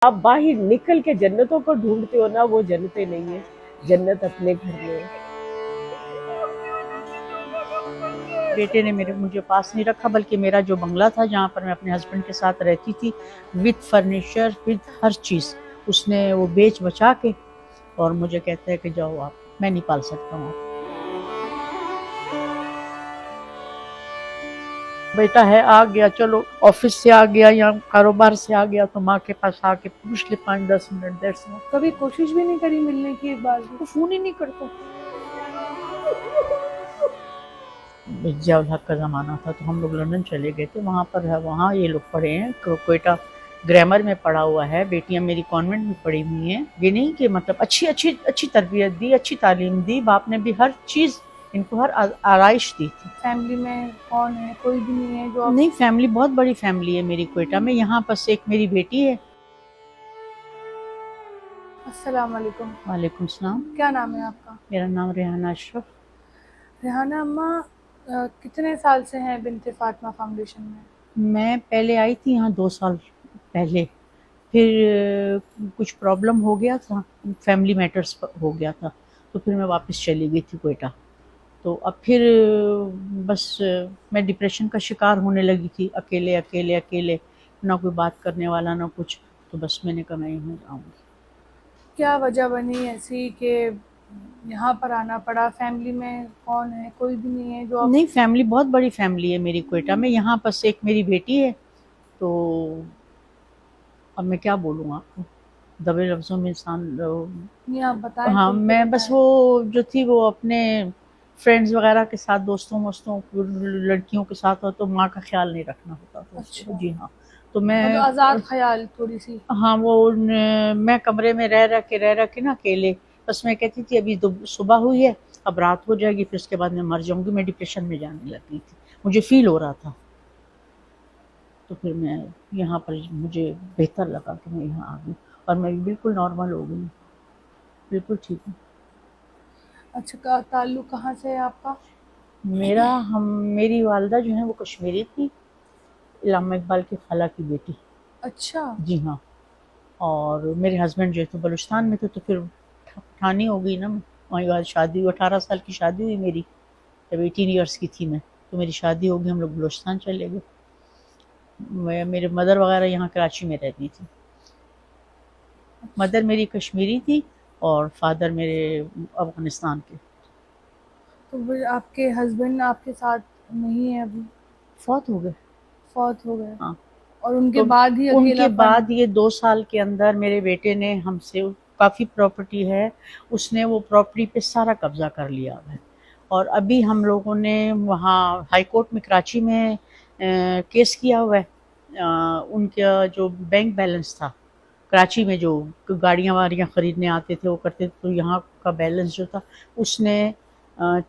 آپ باہر نکل کے جنتوں کو ڈھونڈتے ہو نا، وہ جنتیں نہیں ہیں، جنت اپنے گھر میں ہے۔ بیٹے نے مجھے پاس نہیں رکھا، بلکہ میرا جو بنگلہ تھا جہاں پر میں اپنے ہسبینڈ کے ساتھ رہتی تھی، وتھ فرنیچر، وتھ ہر چیز، اس نے وہ بیچ بچا کے اور مجھے کہتا ہے کہ جاؤ آپ، میں نہیں پال سکتا ہوں آپ۔ بیٹا ہے آ گیا، چلو آفس سے آ گیا یا کاروبار سے آ گیا تو ماں کے پاس آ کے پوچھ لے 5-10 منٹ دیر سے۔ کبھی کوشش بھی نہیں کری ملنے کی ایک بار بھی؟ وہ فون ہی نہیں کرتا۔ ضیاء الحق کا زمانہ تھا تو ہم لوگ لندن چلے گئے تھے، وہاں پر ہے، وہاں یہ لوگ پڑھے ہیں، کوئٹہ گرامر میں پڑھا ہوا ہے، بیٹیاں میری کانوینٹ میں پڑھی ہوئی ہیں۔ یہ نہیں کہ مطلب اچھی تربیت دی، اچھی تعلیم دی، باپ نے بھی ہر چیز ان کو، ہر آرائش دی تھی۔ فیملی میں کون ہے؟ کوئی بھی نہیں ہے جو نہیں، فیملی بہت بڑی فیملی ہے میری کوئٹہ میں، یہاں بس ایک میری بیٹی ہے۔ السلام علیکم۔ وعلیکم السلام۔ کیا نام ہے آپ کا؟ میرا نام ریحانہ اشرف۔ ریحانہ اماں، کتنے سال سے ہیں بنت فاطمہ فاؤنڈیشن میں؟ میں پہلے آئی تھی یہاں 2 سال پہلے، پھر کچھ پرابلم ہو گیا تھا، فیملی میٹرز ہو گیا تھا، تو پھر میں واپس چلی گئی تھی کوئٹہ۔ تو اب پھر بس میں ڈپریشن کا شکار ہونے لگی تھی، اکیلے، نہ کوئی بات کرنے والا نہ کچھ، تو بس میں نے کہا میں یہاں آؤں گی۔ کیا وجہ بنی ایسی کہ یہاں پر آنا پڑا؟ فیملی میں کون ہے؟ کوئی بھی نہیں ہے جو نہیں، فیملی بہت بڑی فیملی ہے میری کوئٹہ میں، یہاں بس ایک میری بیٹی ہے، تو اب میں کیا بولوں آپ کو، دبے لفظوں میں انسان نہیں آپ بتائیں، ہاں، کھل کے میں بس بتائیں۔ وہ جو تھی وہ اپنے فرینڈز وغیرہ کے ساتھ، دوستوں لڑکیوں کے ساتھ ہو تو ماں کا خیال نہیں رکھنا ہوتا تھا اس کو۔ اچھا، جی ہاں، تو میں مطلب آزاد خیال تھوڑی سی۔ ہاں، وہ میں کمرے میں رہ کے نا اکیلے، بس میں کہتی تھی ابھی صبح ہوئی ہے، اب رات ہو جائے گی، پھر اس کے بعد میں مر جاؤں گی، میں ڈپریشن میں جانے لگی تھی، مجھے فیل ہو رہا تھا، تو پھر میں یہاں پر مجھے بہتر لگا کہ میں یہاں آ گئی، اور میں بالکل نارمل ہو گئی، بالکل ٹھیک ہوں۔ اچھا، تعلق کہاں سے ہے آپ کا؟ میری والدہ جو ہیں وہ کشمیری تھی، علامہ اقبال کی خالہ کی بیٹی۔ اچھا، جی ہاں، اور میرے ہسبینڈ جو تھے بلوچستان میں تھے، تو پھر پٹھانی ہو گئی نا، وہیں بعد شادی ہوئی، 18 سال کی شادی ہوئی میری، جب 18 ایئرس کی تھی میں، تو میری شادی ہو گئی، ہم لوگ بلوچستان چلے گئے، میرے مدر وغیرہ یہاں کراچی میں رہتی تھی، مدر میری کشمیری تھی اور فادر میرے افغانستان کے۔ تو پھر آپ کے ہسبینڈ آپ کے ساتھ نہیں ہے ابھی؟ فوت ہو گئے۔ فوت ہو گئے، ہاں، اور ان کے تو بعد ہی ان کے اکیلا پن؟ بعد یہ 2 سال کے اندر میرے بیٹے نے ہم سے، کافی پراپرٹی ہے، اس نے وہ پراپرٹی پہ سارا قبضہ کر لیا ہے، اور ابھی ہم لوگوں نے وہاں ہائی کورٹ میں کراچی میں کیس کیا ہوا ہے، ان کا جو بینک بیلنس تھا کراچی میں، جو گاڑیاں واڑیاں خریدنے آتے تھے وہ کرتے تھے، تو یہاں کا بیلنس جو تھا اس نے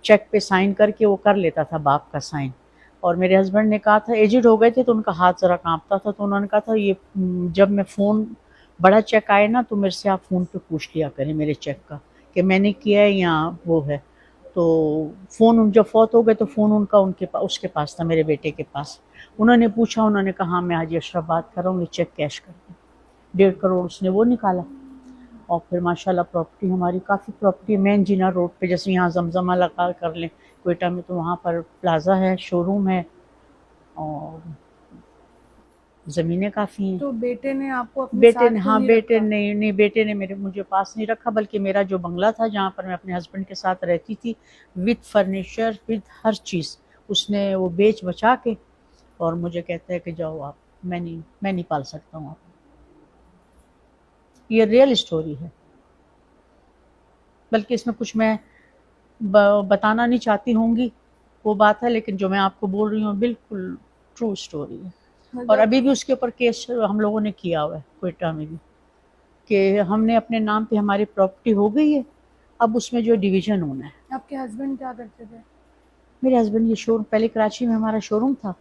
چیک پہ سائن کر کے وہ کر لیتا تھا، باپ کا سائن، اور میرے ہسبینڈ نے کہا تھا، ایجڈ ہو گئے تھے تو ان کا ہاتھ ذرا کانپتا تھا، تو انہوں نے کہا تھا یہ جب میں فون بڑا چیک آئے نا تو میرے سے آپ فون پہ پوچھ لیا کریں میرے چیک کا کہ میں نے کیا ہے یا وہ ہے، تو فون جب فوت ہو گئے تو فون ان کا اس کے پاس تھا، میرے بیٹے کے پاس، انہوں نے پوچھا، انہوں نے کہا ہاں میں حاجی اشرف بات کر رہا ہوں، یہ چیک کیش کر دیں، 1.5 کروڑ اس نے وہ نکالا، اور پھر ماشاءاللہ پراپرٹی ہماری کافی پراپرٹی ہے، مین جینا روڈ پہ، جیسے یہاں زمزمہ لگا کر لیں کوئٹہ میں، تو وہاں پر پلازا ہے، شو روم ہے، اور زمینیں کافی ہیں۔ تو بیٹے نے آپ کو اپنے ساتھ کیوں نہیں رکھا؟ بیٹے نے مجھے پاس نہیں رکھا، بلکہ میرا جو بنگلہ تھا جہاں پر میں اپنے ہسبینڈ کے ساتھ رہتی تھی، وتھ فرنیچر، وتھ ہر چیز، اس نے وہ بیچ بچا کے اور مجھے کہتا ہے کہ جاؤ آپ، میں نہیں پال سکتا ہوں آپ۔ یہ ریئل اسٹوری ہے، بلکہ اس میں کچھ میں بتانا نہیں چاہتی ہوں گی، وہ بات ہے، لیکن جو میں آپ کو بول رہی ہوں بالکل ٹرو اسٹوری ہے، اور مطلب ابھی بھی اس کے اوپر کیس ہم لوگوں نے کیا ہوا ہے کوئٹہ میں بھی، کہ ہم نے اپنے نام پہ ہماری پراپرٹی ہو گئی ہے، اب اس میں جو ڈویژن ہونا ہے۔ آپ کے ہسبینڈ کیا کرتے تھے؟ میرے ہسبینڈ یہ شو روم، پہلے کراچی میں ہمارا شو روم تھا،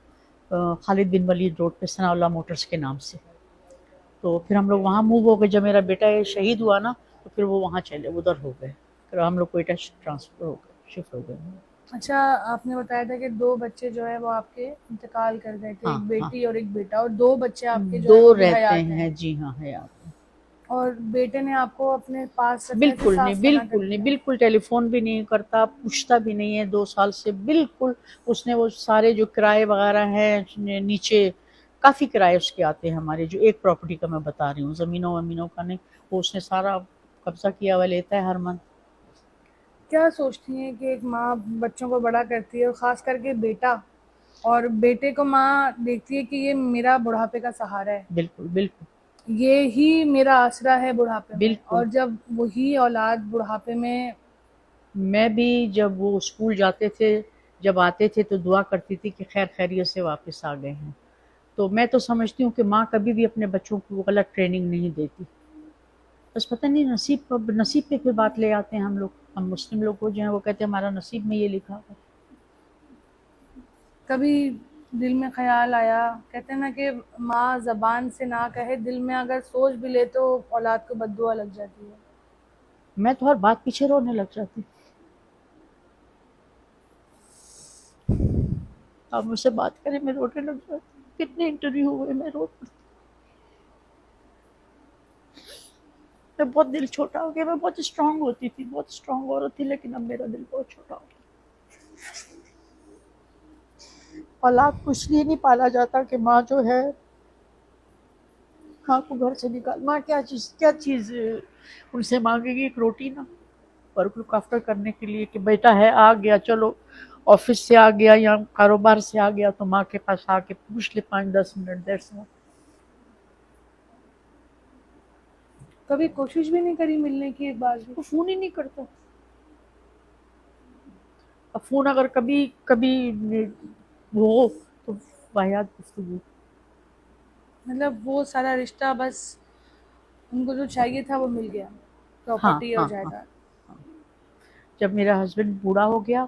خالد بن ولید روڈ پہ، ثناء اللہ موٹرز کے نام سے، تو پھر ہم لوگ وہاں موو ہو گئے، جب میرا بیٹا شہید ہوا نا تو پھر وہ وہاں ادھر ہو گئے، پھر ہم لوگ کوئٹہ ٹرانسفر ہو گئے، شفٹ ہو گئے۔ اچھا، آپ نے بتایا تھا کہ 2 بچے جو ہے وہ آپ کے انتقال کر گئے تھے، ہاں ایک ہاں، بیٹی اور ایک بیٹا، اور 2 بچے آپ کے جو 2 ہیں وہ بھی رہتے حیات ہیں۔ ہیں، جی ہاں، حیات ہیں۔ اور بیٹے نے آپ کو اپنے پاس رکھا ہے کہ بالکل نہیں، صاف منع کر بالکل نہیں، دیا؟ بالکل ٹیلی فون بھی نہیں کرتا، پوچھتا بھی نہیں ہے 2 سال سے بالکل. اس نے وہ سارے جو کرائے وغیرہ ہیں نیچے کافی کرائے اس کے آتے ہیں ہمارے، جو ایک پراپرٹی کا میں بتا رہی ہوں، زمینوں ومینوں کا نہیں، وہ اس نے سارا قبضہ کیا ہوا لیتا ہے ہر منتھ. کیا سوچتی ہیں کہ ایک ماں بچوں کو بڑا کرتی ہے اور خاص کر کے بیٹا، اور بیٹے کو ماں دیکھتی ہے کہ یہ میرا بڑھاپے کا سہارا ہے، بالکل بالکل یہ ہی میرا آسرا ہے بڑھاپے میں، بالکل. اور جب وہی اولاد بڑھاپے میں میں بھی جب وہ اسکول جاتے تھے، جب آتے تھے تو دعا کرتی تھی کہ خیر خیریت سے واپس آ گئے ہیں. تو میں تو سمجھتی ہوں کہ ماں کبھی بھی اپنے بچوں کو غلط ٹریننگ نہیں دیتی. بس پتہ نہیں نصیب پہ کوئی بات لے آتے ہیں ہم لوگ. ہم مسلم لوگ کو جو ہیں وہ کہتے ہیں ہمارا نصیب میں یہ لکھا ہے. کبھی دل میں خیال آیا، کہتے ہیں نا کہ ماں زبان سے نہ کہے، دل میں اگر سوچ بھی لے تو اولاد کو بد دعا لگ جاتی ہے. میں تو ہر بات پیچھے رونے لگ جاتی. آپ مجھ سے بات کریں میں رونے لگ جاتی. کتنے انٹرویو ہوئے میں رو پڑتی. میں بہت دل چھوٹا ہو گیا. میں بہت اسٹرانگ ہوتی تھی، بہت اسٹرانگ عورت تھی، لیکن اب میرا دل بہت چھوٹا ہو گیا. اولاد کو اس لیے نہیں پالا جاتا کہ ماں جو ہے، ماں کو گھر سے نکال، ماں کیا چیز ان سے مانگے گی؟ ایک روٹی نا، اور لک آفٹر کرنے کے لیے کہ بیٹا ہے آ گیا، چلو آفس سے آ گیا یا کاروبار سے آ گیا تو ماں کے پاس آ کے پوچھ لے 5-10 منٹ. That's all. ہے. کبھی کوشش بھی نہیں کری ملنے کی ایک بار بھی؟ وہ فون ہی نہیں کرتا. اب فون اگر کبھی کبھی ہو تو واحد گفتگو. مطلب وہ سارا رشتہ بس ان کو جو چاہیے تھا وہ مل گیا، ہاں پراپرٹی اور ہاں ہاں. جائیداد. جب میرا ہسبینڈ بوڑھا ہو گیا،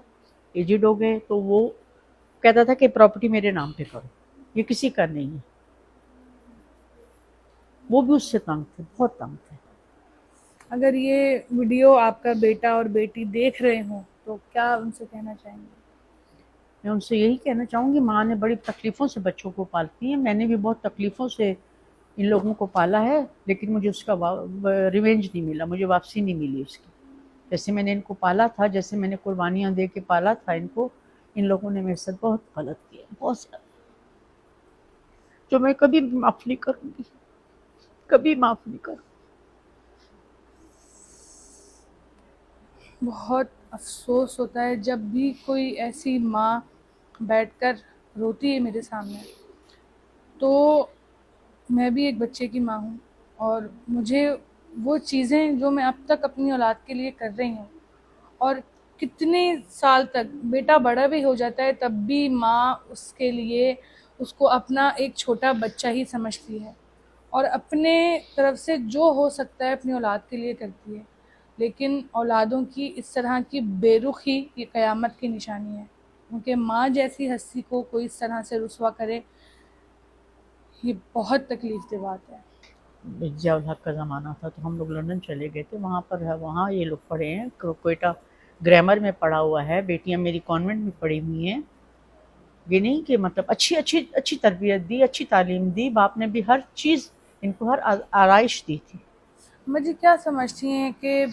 ایجڈ ہو گئے، تو وہ کہتا تھا کہ پراپرٹی میرے نام پہ کرو، یہ کسی کا نہیں ہے. وہ بھی اس سے تنگ تھے، بہت تنگ تھے. اگر یہ ویڈیو آپ کا بیٹا اور بیٹی دیکھ رہے ہوں تو کیا ان سے کہنا چاہیں گے؟ میں ان سے یہی کہنا چاہوں گی، ماں نے بڑی تکلیفوں سے بچوں کو پالتی ہے. میں نے بھی بہت تکلیفوں سے ان لوگوں کو پالا ہے، لیکن مجھے اس کا ریونج نہیں ملا، مجھے واپسی نہیں ملی اس کی. جیسے میں نے ان کو پالا تھا، جیسے میں نے قربانیاں دے کے پالا تھا ان کو، ان لوگوں نے میرے ساتھ بہت غلط کیا، بہت زیادہ، جو میں کبھی معاف نہیں کروں گی، کبھی معاف نہیں کروں. بہت افسوس ہوتا ہے جب بھی کوئی ایسی ماں بیٹھ کر روتی ہے میرے سامنے. تو میں بھی ایک بچے کی ماں ہوں، اور مجھے وہ چیزیں جو میں اب تک اپنی اولاد کے لیے کر رہی ہوں، اور کتنے سال تک بیٹا بڑا بھی ہو جاتا ہے تب بھی ماں اس کے لیے اس کو اپنا ایک چھوٹا بچہ ہی سمجھتی ہے، اور اپنے طرف سے جو ہو سکتا ہے اپنی اولاد کے لیے کرتی ہے. لیکن اولادوں کی اس طرح کی بے رخی یہ قیامت کی نشانی ہے، کیونکہ ماں جیسی ہستی کو کوئی اس طرح سے رسوا کرے، یہ بہت تکلیف دہ بات ہے. ضیاء الحق کا زمانہ تھا تو ہم لوگ لندن چلے گئے تھے. وہاں پر ہے، وہاں یہ لوگ پڑھے ہیں، کوئٹہ گرامر میں پڑھا ہوا ہے. بیٹیاں میری کانوینٹ میں پڑھی ہوئی ہیں. یہ نہیں کہ مطلب اچھی تربیت دی، اچھی تعلیم دی. باپ نے بھی ہر چیز ان کو، ہر آرائش دی تھی. مجھے کیا سمجھتی ہیں کہ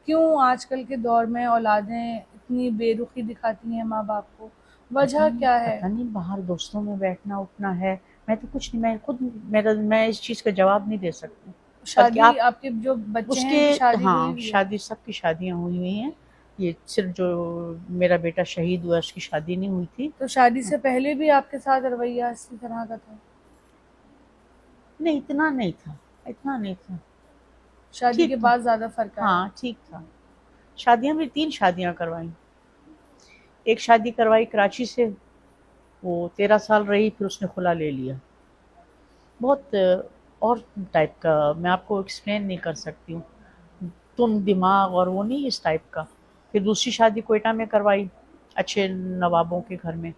کیوں آج کل کے دور میں اولادیں اتنی بے رخی دکھاتی ہیں ماں باپ کو؟ وجہ کیا ہے؟ پتہ نہیں باہر دوستوں میں بیٹھنا اٹھنا ہے. میں تو کچھ نہیں، میں اس چیز کا جواب نہیں دے سکتی. بلکہ شادی آپ کے جو بچے اس ہیں کے، ان کی شادی ہاں ہوئی ہوئی ہے؟ شادی، سب کی شادیاں ہوئی ہوئی ہیں. یہ صرف جو میرا بیٹا شہید ہوا اس کی شادی نہیں ہوئی تھی. تو شادی سے پہلے بھی آپ کے ساتھ رویہ اسی طرح کا تھا؟ نہیں اتنا نہیں تھا، اتنا نہیں تھا. شادی کے ٹھیک تھا، بعد زیادہ فرق آیا؟ ہاں ٹھیک تھا. شادیاں بھی 3 شادیاں کروائیں. ایک شادی کروائی کراچی سے، وہ 13 سال رہی، پھر اس نے خلا لے لیا. بہت اور ٹائپ کا، میں آپ کو ایکسپلین نہیں کر سکتی ہوں. تم دماغ اور وہ نہیں اس ٹائپ کا. پھر دوسری شادی کوئٹہ میں کروائی، اچھے نوابوں کے گھر میں.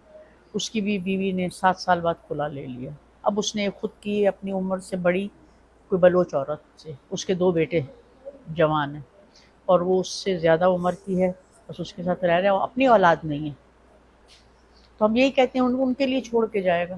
اس کی بھی بیوی نے 7 سال بعد خلا لے لیا. اب اس نے خود کی اپنی عمر سے بڑی کوئی بلوچ عورت سے، اس کے 2 بیٹے جوان ہیں، اور وہ اس سے زیادہ عمر کی ہے، بس اس کے ساتھ رہ رہا ہے. وہ اپنی اولاد نہیں ہے. تو ہم یہی کہتے ہیں ان کے لیے چھوڑ کے جائے گا.